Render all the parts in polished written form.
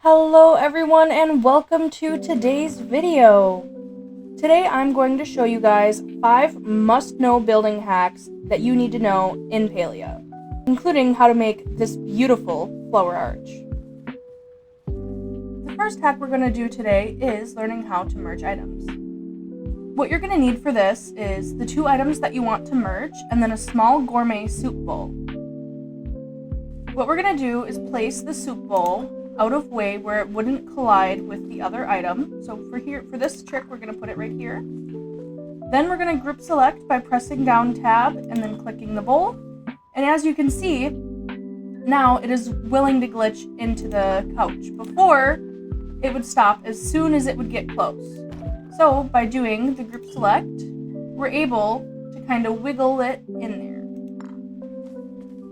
Hello everyone and welcome to today's video. Today I'm going to show you guys 5 must-know building hacks that you need to know in Palia, including how to make this beautiful flower arch. The first hack we're going to do today is learning how to merge items. What you're going to need for this is the 2 items that you want to merge and then a small gourmet soup bowl. What we're going to do is place the soup bowl out of way where it wouldn't collide with the other item. So for this trick, we're going to put it right here. Then we're going to group select by pressing down tab and then clicking the bowl. And as you can see, now it is willing to glitch into the couch. Before, it would stop as soon as it would get close. So by doing the group select, we're able to kind of wiggle it in there.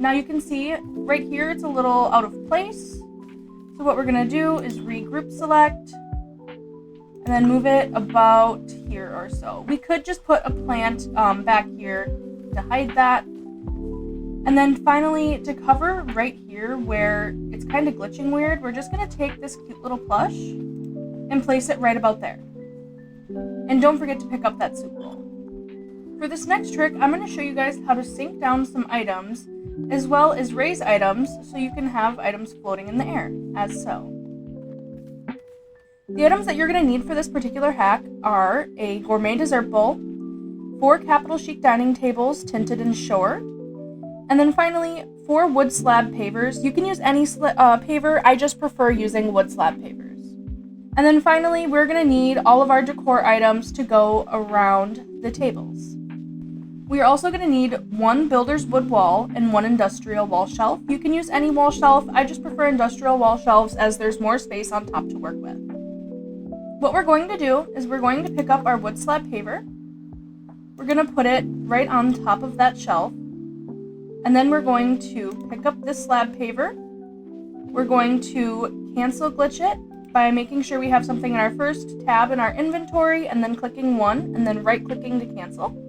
Now you can see right here, it's a little out of place. So what we're going to do is regroup select and then move it about here or so. We could just put a plant back here to hide that. And then finally, to cover right here where it's kind of glitching weird, we're just going to take this cute little plush and place it right about there. And don't forget to pick up that soup bowl. For this next trick, I'm going to show you guys how to sink down some items as well as raise items so you can have items floating in the air, as so. The items that you're going to need for this particular hack are a gourmet dessert bowl, 4 capital chic dining tables tinted and shore, and then finally 4 wood slab pavers. You can use any paver, I just prefer using wood slab pavers. And then finally, we're going to need all of our decor items to go around the tables. We are also going to need 1 builder's wood wall and 1 industrial wall shelf. You can use any wall shelf. I just prefer industrial wall shelves as there's more space on top to work with. What we're going to do is we're going to pick up our wood slab paver. We're going to put it right on top of that shelf. And then we're going to pick up this slab paver. We're going to cancel glitch it by making sure we have something in our first tab in our inventory and then clicking 1 and then right clicking to cancel.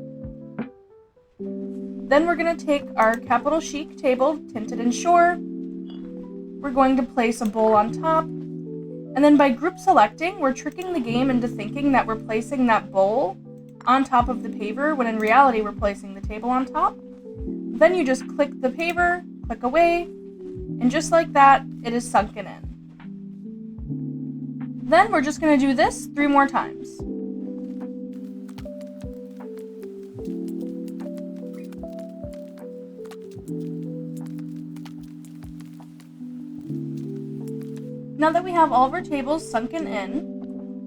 Then we're going to take our capital chic table, tinted and shore. We're going to place a bowl on top. And then by group selecting, we're tricking the game into thinking that we're placing that bowl on top of the paver, when in reality we're placing the table on top. Then you just click the paver, click away, and just like that, it is sunken in. Then we're just going to do this 3 more times. Now that we have all of our tables sunken in,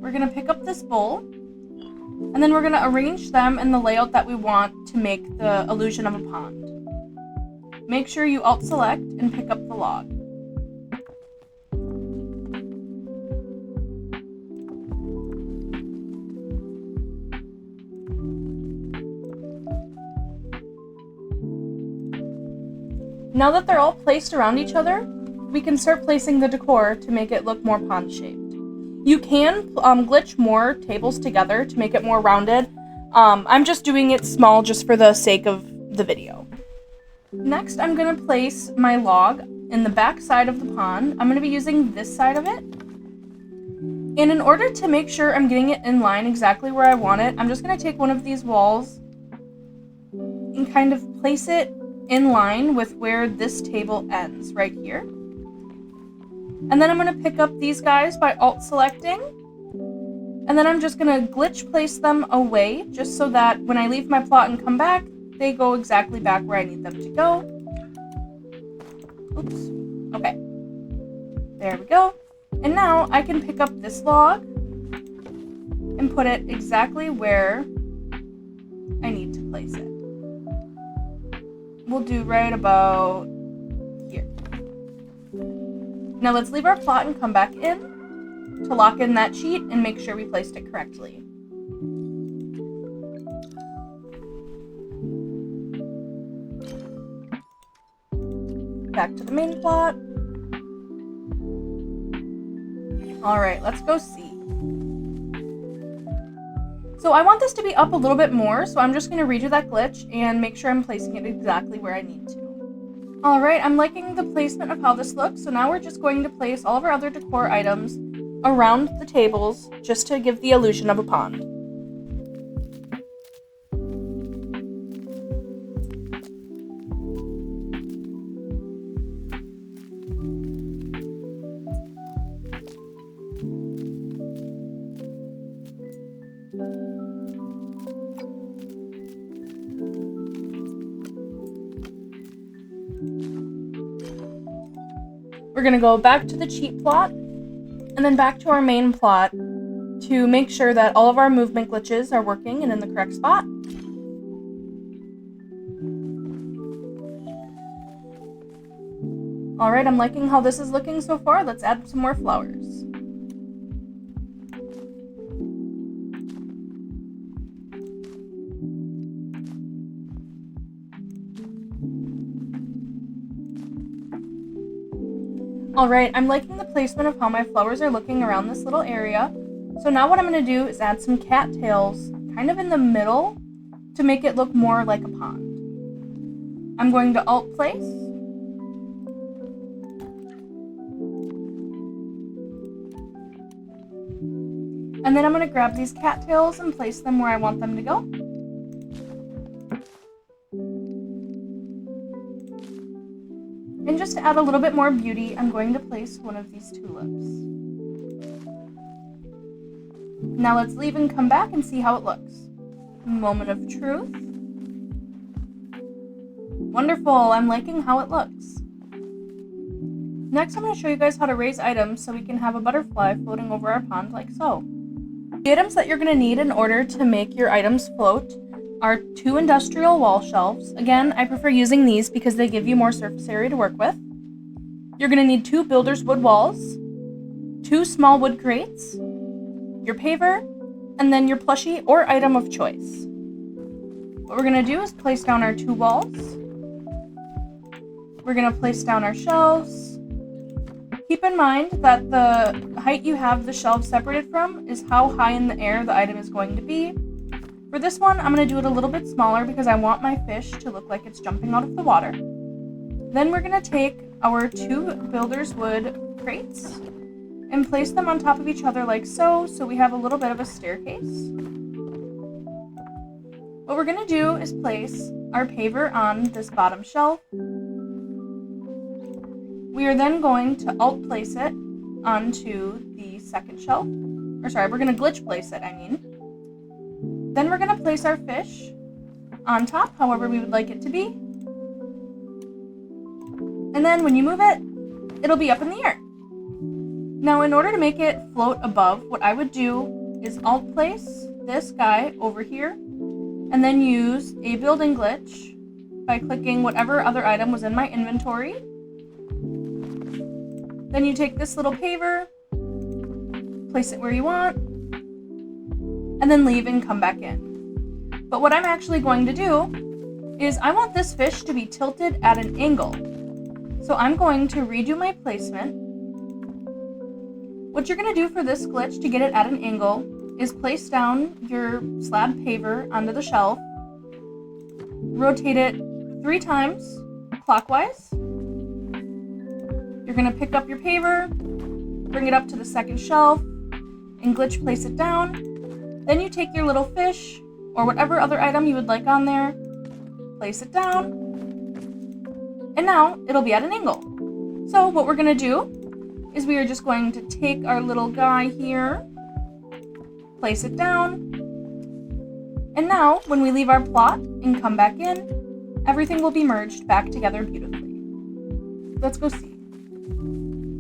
we're going to pick up this bowl, and then we're going to arrange them in the layout that we want to make the illusion of a pond. Make sure you Alt-select and pick up the log. Now that they're all placed around each other, we can start placing the decor to make it look more pond-shaped. You can glitch more tables together to make it more rounded. I'm just doing it small just for the sake of the video. Next, I'm going to place my log in the back side of the pond. I'm going to be using this side of it. And in order to make sure I'm getting it in line exactly where I want it, I'm just going to take one of these walls and kind of place it in line with where this table ends, right here. And then I'm going to pick up these guys by Alt-selecting. And then I'm just going to glitch place them away, just so that when I leave my plot and come back, they go exactly back where I need them to go. Oops. Okay. There we go. And now I can pick up this log and put it exactly where I need to place it. We'll do right about here. Now let's leave our plot and come back in to lock in that sheet and make sure we placed it correctly. Back to the main plot. Alright, let's go see. So I want this to be up a little bit more, so I'm just going to redo that glitch and make sure I'm placing it exactly where I need to. Alright, I'm liking the placement of how this looks, so now we're just going to place all of our other decor items around the tables just to give the illusion of a pond. We're going to go back to the cheat plot and then back to our main plot to make sure that all of our movement glitches are working and in the correct spot. Alright, I'm liking how this is looking so far. Let's add some more flowers. Alright, I'm liking the placement of how my flowers are looking around this little area. So now what I'm going to do is add some cattails kind of in the middle to make it look more like a pond. I'm going to alt place. And then I'm going to grab these cattails and place them where I want them to go. And just to add a little bit more beauty, I'm going to place one of these tulips. Now let's leave and come back and see how it looks. Moment of truth. Wonderful, I'm liking how it looks. Next, I'm going to show you guys how to raise items so we can have a butterfly floating over our pond like so. The items that you're going to need in order to make your items float are 2 industrial wall shelves. Again, I prefer using these because they give you more surface area to work with. You're going to need 2 builder's wood walls, 2 small wood crates, your paver, and then your plushie or item of choice. What we're going to do is place down our 2 walls. We're going to place down our shelves. Keep in mind that the height you have the shelves separated from is how high in the air the item is going to be. For this one, I'm going to do it a little bit smaller because I want my fish to look like it's jumping out of the water. Then we're going to take our 2 builder's wood crates and place them on top of each other like so we have a little bit of a staircase. What we're going to do is place our paver on this bottom shelf. We are then going to alt place it onto the second shelf. We're going to glitch place it, Then we're going to place our fish on top, however we would like it to be. And then when you move it, it'll be up in the air. Now, in order to make it float above, what I would do is alt place this guy over here, and then use a building glitch by clicking whatever other item was in my inventory. Then you take this little paver, place it where you want, and then leave and come back in. But what I'm actually going to do is I want this fish to be tilted at an angle. So I'm going to redo my placement. What you're going to do for this glitch to get it at an angle is place down your slab paver onto the shelf, rotate it 3 times clockwise. You're going to pick up your paver, bring it up to the second shelf, and glitch place it down. Then you take your little fish, or whatever other item you would like on there, place it down, and now it'll be at an angle. So what we're going to do is we are just going to take our little guy here, place it down, and now when we leave our plot and come back in, everything will be merged back together beautifully. Let's go see.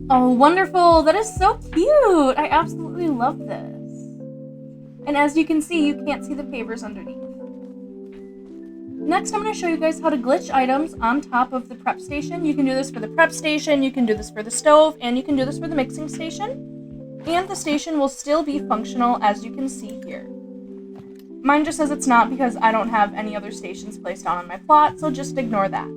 Oh, wonderful! That is so cute! I absolutely love this. And as you can see, you can't see the pavers underneath. Next, I'm going to show you guys how to glitch items on top of the prep station. You can do this for the prep station, you can do this for the stove, and you can do this for the mixing station. And the station will still be functional, as you can see here. Mine just says it's not because I don't have any other stations placed down on my plot, so just ignore that.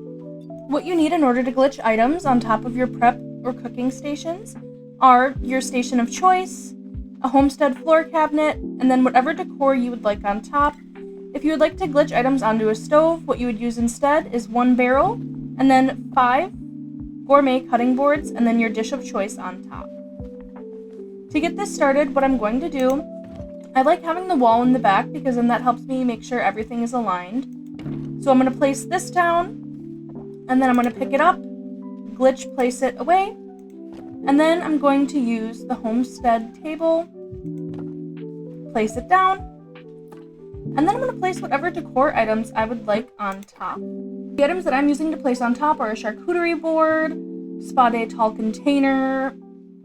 What you need in order to glitch items on top of your prep or cooking stations are your station of choice, a homestead floor cabinet, and then whatever decor you would like on top. If you would like to glitch items onto a stove, what you would use instead is 1 barrel, and then 5 gourmet cutting boards, and then your dish of choice on top. To get this started, what I'm going to do, I like having the wall in the back because then that helps me make sure everything is aligned. So I'm going to place this down, and then I'm going to pick it up, glitch place it away, and then I'm going to use the homestead table, place it down, and then I'm going to place whatever decor items I would like on top. The items that I'm using to place on top are a charcuterie board, spa day tall container,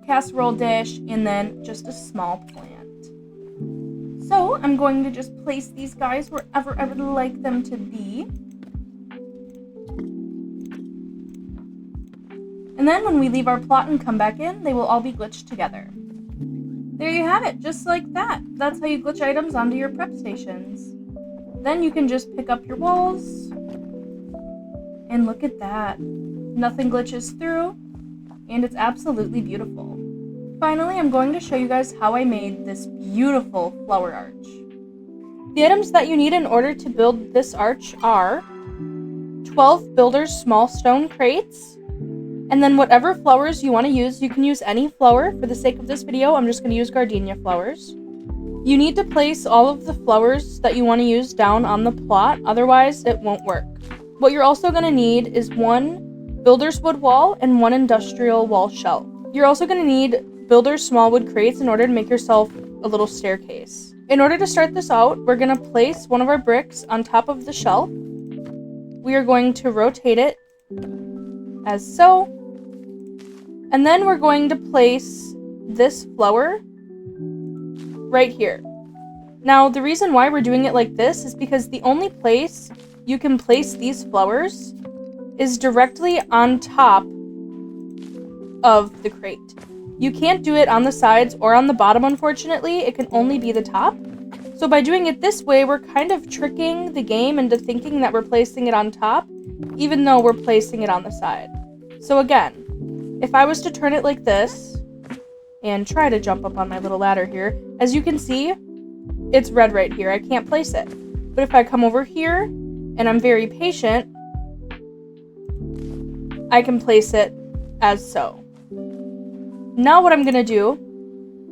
casserole dish, and then just a small plant. So I'm going to just place these guys wherever I would like them to be. And then when we leave our plot and come back in, they will all be glitched together. There you have it, just like that. That's how you glitch items onto your prep stations. Then you can just pick up your walls, and look at that. Nothing glitches through, and it's absolutely beautiful. Finally, I'm going to show you guys how I made this beautiful flower arch. The items that you need in order to build this arch are 12 Builder's small stone crates, and then whatever flowers you want to use, you can use any flower. For the sake of this video, I'm just going to use gardenia flowers. You need to place all of the flowers that you want to use down on the plot, otherwise it won't work. What you're also going to need is 1 Builder's wood wall and 1 industrial wall shelf. You're also going to need Builder's small wood crates in order to make yourself a little staircase. In order to start this out, we're going to place one of our bricks on top of the shelf. We are going to rotate it as so. And then we're going to place this flower right here. Now, the reason why we're doing it like this is because the only place you can place these flowers is directly on top of the crate. You can't do it on the sides or on the bottom, unfortunately. It can only be the top. So by doing it this way, we're kind of tricking the game into thinking that we're placing it on top, even though we're placing it on the side. So again, if I was to turn it like this and try to jump up on my little ladder here, as you can see, it's red right here. I can't place it. But if I come over here and I'm very patient, I can place it as so. Now what I'm going to do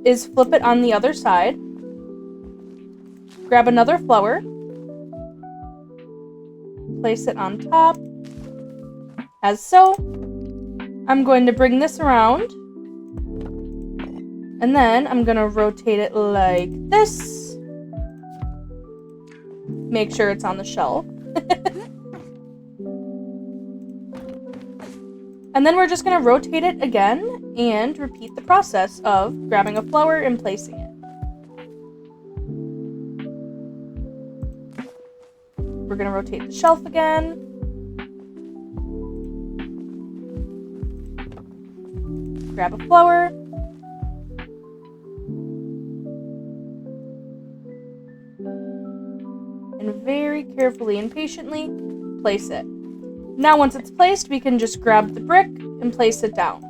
is flip it on the other side, grab another flower, place it on top, as so. I'm going to bring this around, and then I'm going to rotate it like this. Make sure it's on the shelf. And then we're just going to rotate it again and repeat the process of grabbing a flower and placing it. We're going to rotate the shelf again. Grab a flower. And very carefully and patiently place it. Now, once it's placed, we can just grab the brick and place it down.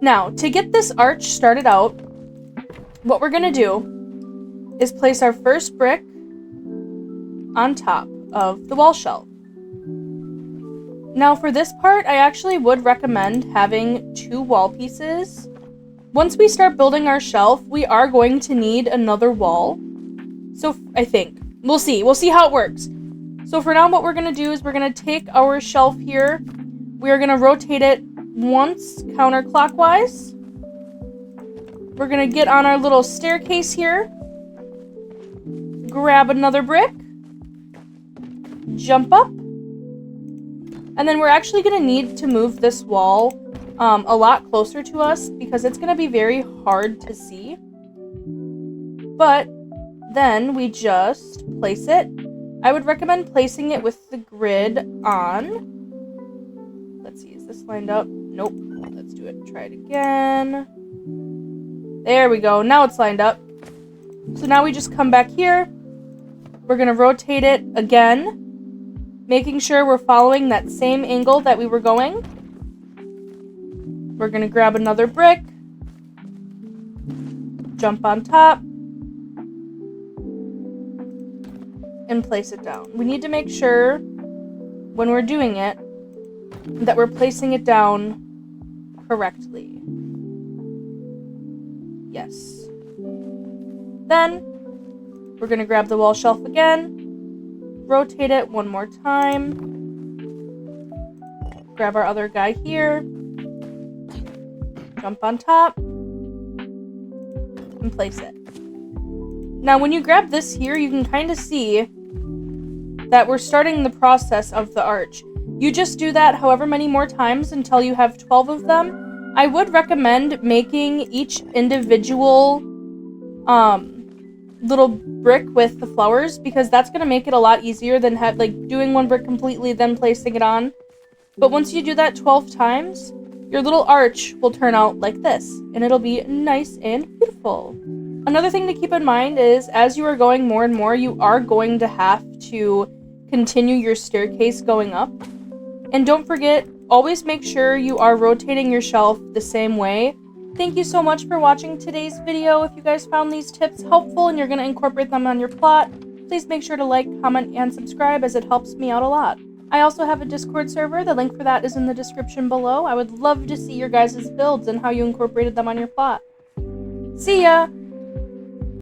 Now, to get this arch started out, what we're going to do is place our first brick on top of the wall shelf. Now, for this part, I actually would recommend having 2 wall pieces. Once we start building our shelf, we are going to need another wall. So, I think. We'll see. We'll see how it works. So for now, what we're going to do is we're going to take our shelf here. We're going to rotate it once counterclockwise. We're going to get on our little staircase here. Grab another brick. Jump up. And then we're actually going to need to move this wall a lot closer to us because it's going to be very hard to see. But then we just place it. I would recommend placing it with the grid on. Let's see, is this lined up? Nope. Let's do it. Try it again. There we go. Now it's lined up. So now we just come back here. We're going to rotate it again, making sure we're following that same angle that we were going. We're going to grab another brick, jump on top, and place it down. We need to make sure when we're doing it and that we're placing it down correctly. Yes. Then, we're going to grab the wall shelf again, rotate it one more time, grab our other guy here, jump on top, and place it. Now, when you grab this here, you can kind of see that we're starting the process of the arch. You just do that however many more times until you have 12 of them. I would recommend making each individual little brick with the flowers, because that's going to make it a lot easier than doing one brick completely, then placing it on. But once you do that 12 times, your little arch will turn out like this, and it'll be nice and beautiful. Another thing to keep in mind is, as you are going more and more, you are going to have to continue your staircase going up. And don't forget, always make sure you are rotating your shelf the same way. Thank you so much for watching today's video. If you guys found these tips helpful and you're going to incorporate them on your plot, please make sure to like, comment, and subscribe, as it helps me out a lot. I also have a Discord server. The link for that is in the description below. I would love to see your guys' builds and how you incorporated them on your plot. See ya!